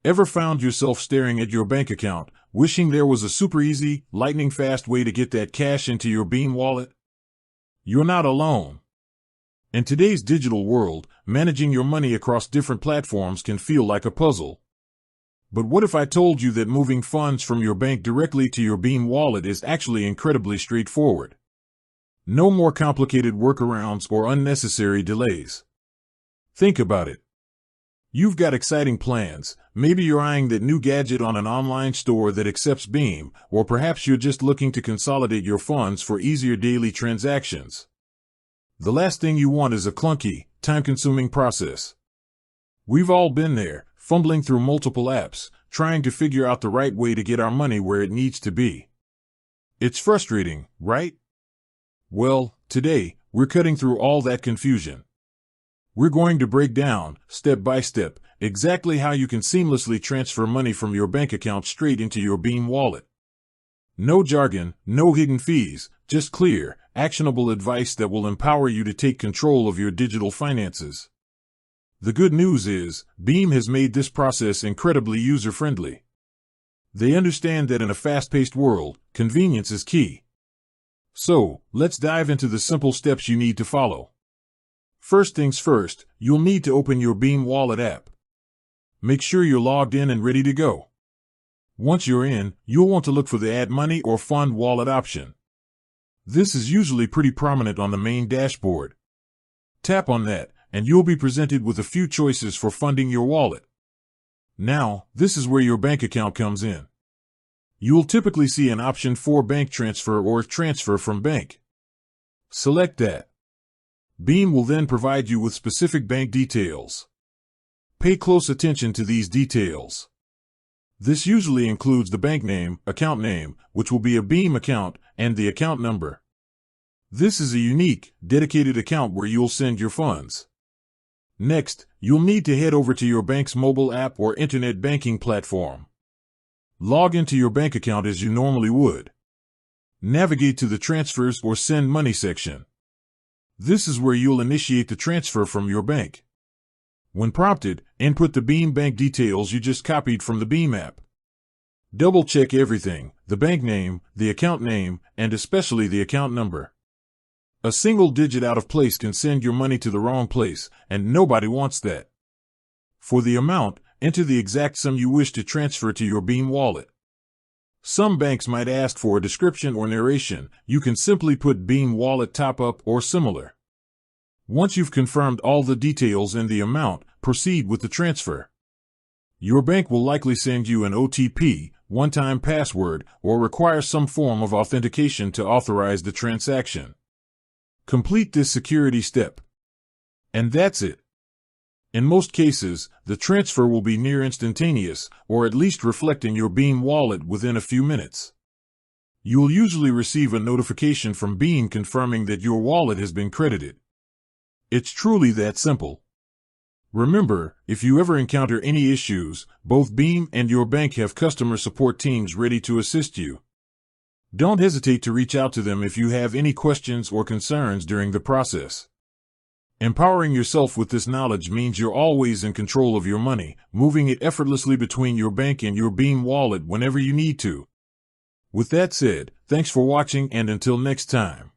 Ever found yourself staring at your bank account, wishing there was a super easy, lightning-fast way to get that cash into your Beam wallet? You're not alone. In today's digital world, managing your money across different platforms can feel like a puzzle. But what if I told you that moving funds from your bank directly to your Beam wallet is actually incredibly straightforward? No more complicated workarounds or unnecessary delays. Think about it. You've got exciting plans. Maybe you're eyeing that new gadget on an online store that accepts Beam, or perhaps you're just looking to consolidate your funds for easier daily transactions. The last thing you want is a clunky, time-consuming process. We've all been there, fumbling through multiple apps, trying to figure out the right way to get our money where it needs to be. It's frustrating, right? Well, today, we're cutting through all that confusion. We're going to break down, step by step, exactly how you can seamlessly transfer money from your bank account straight into your Beam wallet. No jargon, no hidden fees, just clear, actionable advice that will empower you to take control of your digital finances. The good news is, Beam has made this process incredibly user-friendly. They understand that in a fast-paced world, convenience is key. So, let's dive into the simple steps you need to follow. First things first, you'll need to open your Beam Wallet app. Make sure you're logged in and ready to go. Once you're in, you'll want to look for the Add Money or Fund Wallet option. This is usually pretty prominent on the main dashboard. Tap on that, and you'll be presented with a few choices for funding your wallet. Now, this is where your bank account comes in. You'll typically see an option for bank transfer or transfer from bank. Select that. Beam will then provide you with specific bank details. Pay close attention to these details. This usually includes the bank name, account name, which will be a Beam account, and the account number. This is a unique, dedicated account where you'll send your funds. Next, you'll need to head over to your bank's mobile app or internet banking platform. Log into your bank account as you normally would. Navigate to the Transfers or Send Money section. This is where you'll initiate the transfer from your bank. When prompted, input the Beam bank details you just copied from the Beam app. Double-check everything, the bank name, the account name, and especially the account number. A single digit out of place can send your money to the wrong place, and nobody wants that. For the amount, enter the exact sum you wish to transfer to your Beam wallet. Some banks might ask for a description or narration. You can simply put Beam wallet top-up or similar. Once you've confirmed all the details and the amount, proceed with the transfer. Your bank will likely send you an OTP, one-time password, or require some form of authentication to authorize the transaction. Complete this security step. And that's it. In most cases, the transfer will be near instantaneous, or at least reflecting your Beam wallet within a few minutes. You will usually receive a notification from Beam confirming that your wallet has been credited. It's truly that simple. Remember, if you ever encounter any issues, both Beam and your bank have customer support teams ready to assist you. Don't hesitate to reach out to them if you have any questions or concerns during the process. Empowering yourself with this knowledge means you're always in control of your money, moving it effortlessly between your bank and your Beam wallet whenever you need to. With that said, thanks for watching, and until next time.